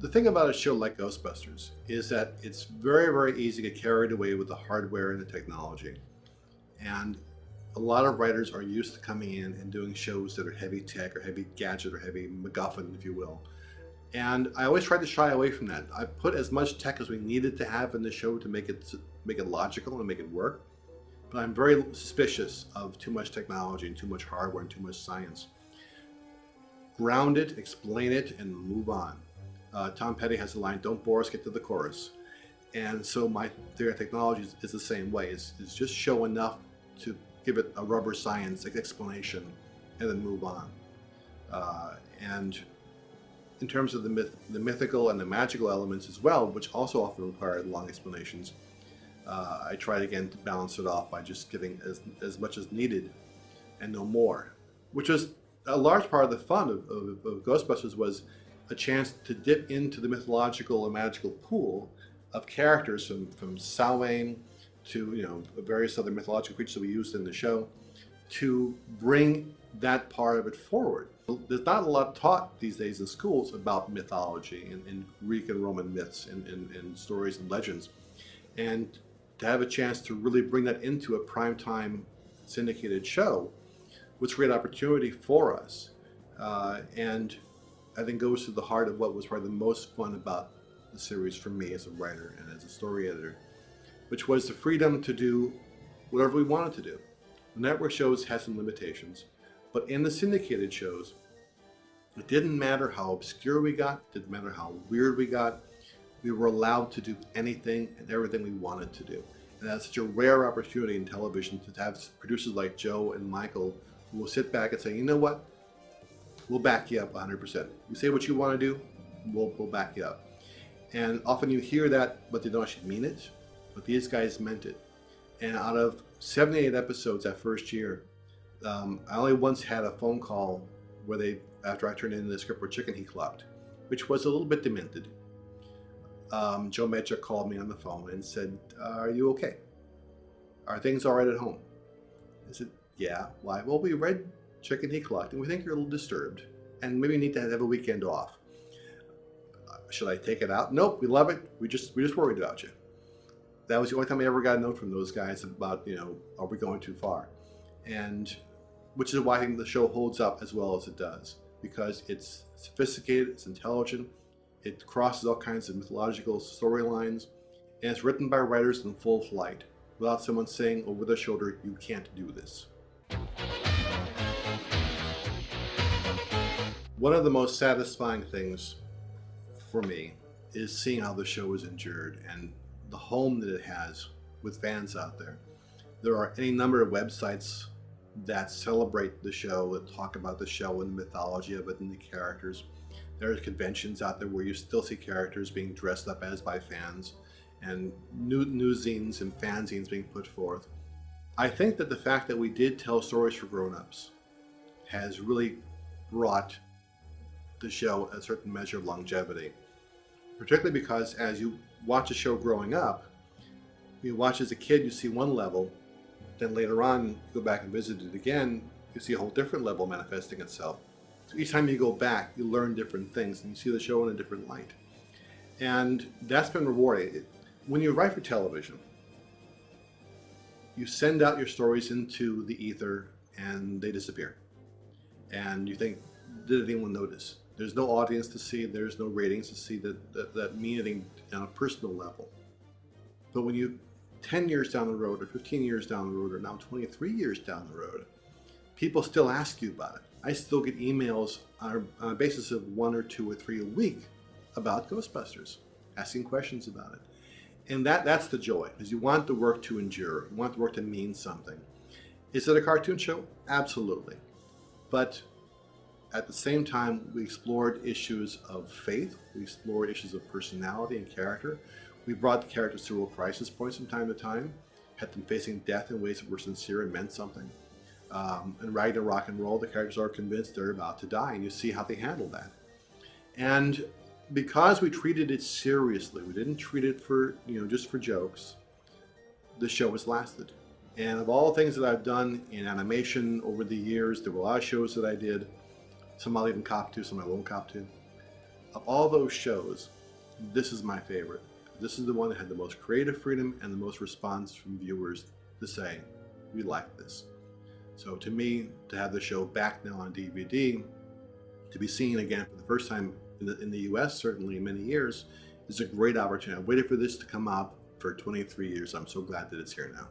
The thing about a show like Ghostbusters is that it's very, very easy to get carried away with the hardware and the technology. And a lot of writers are used to coming in and doing shows that are heavy tech or heavy gadget or heavy MacGuffin, if you will. And I always tried to shy away from that. I put as much tech as we needed to have in the show to make it logical and make it work. But I'm very suspicious of too much technology and too much hardware and too much science. Ground it, explain it, and move on. Tom Petty has the line, "Don't bore us, get to the chorus." And so my theory of technology is the same way. Is just show enough to give it a rubber science explanation and then move on. And in terms of the mythical and the magical elements as well, which also often require long explanations, I tried again to balance it off by just giving as much as needed and no more, which was a large part of the fun of Ghostbusters, was a chance to dip into the mythological and magical pool of characters from Samhain to various other mythological creatures that we used in the show, to bring that part of it forward. There's not a lot taught these days in schools about mythology and Greek and Roman myths and stories and legends, and to have a chance to really bring that into a primetime syndicated show was a great opportunity for us, and I think goes to the heart of what was probably the most fun about the series for me as a writer and as a story editor, which was the freedom to do whatever we wanted to do. The network shows had some limitations, but in the syndicated shows, it didn't matter how obscure we got, it didn't matter how weird we got, we were allowed to do anything and everything we wanted to do. And that's such a rare opportunity in television, to have producers like Joe and Michchael who will sit back and say, you know what, we'll back you up 100%. You say what you want to do, we'll back you up. And often you hear that, but they don't actually mean it. But these guys meant it. And out of 78 episodes that first year, I only once had a phone call where they, after I turned in the script, where chicken he clucked, which was a little bit demented. Joe Michchael called me on the phone and said, "Are you okay? Are things all right at home?" I said, "Yeah. Why?" "Well, we read Chicken He Clucked, and we think you're a little disturbed, and maybe you need to have a weekend off." "Should I take it out?" "Nope, we love it. We just worried about you." That was the only time I ever got a note from those guys about, are we going too far? And which is why I think the show holds up as well as it does, because it's sophisticated, it's intelligent, it crosses all kinds of mythological storylines, and it's written by writers in full flight, without someone saying over their shoulder, "You can't do this." One of the most satisfying things for me is seeing how the show is endured and the home that it has with fans out there. There are any number of websites that celebrate the show, that talk about the show and the mythology of it and the characters. There are conventions out there where you still see characters being dressed up as by fans, and new zines and fanzines being put forth. I think that the fact that we did tell stories for grown-ups has really brought the show a certain measure of longevity, particularly because as you watch a show growing up, you watch as a kid, you see one level, then later on you go back and visit it again, you see a whole different level manifesting itself. So each time you go back, you learn different things and you see the show in a different light. And that's been rewarding. When you write for television, you send out your stories into the ether and they disappear. And you think, did anyone notice? There's no audience to see, there's no ratings to see that mean anything on a personal level. But when you 10 years down the road, or 15 years down the road, or now 23 years down the road, people still ask you about it. I still get emails on a basis of 1 or 2 or 3 a week about Ghostbusters, asking questions about it. And that's the joy, because you want the work to endure, you want the work to mean something. Is it a cartoon show? Absolutely. But at the same time, we explored issues of faith, we explored issues of personality and character. We brought the characters to real crisis points from time to time, had them facing death in ways that were sincere and meant something. In Ragnar Rock and Roll, the characters are convinced they're about to die, and you see how they handle that. And because we treated it seriously, we didn't treat it for, just for jokes, the show has lasted. And of all the things that I've done in animation over the years, there were a lot of shows that I did, some I'll even cop to, some I won't cop to. of all those shows, this is my favorite. This is the one that had the most creative freedom and the most response from viewers to say, we like this. So to me, to have the show back now on DVD, to be seen again for the first time in the US, certainly in many years, is a great opportunity. I waited for this to come out for 23 years. I'm so glad that it's here now.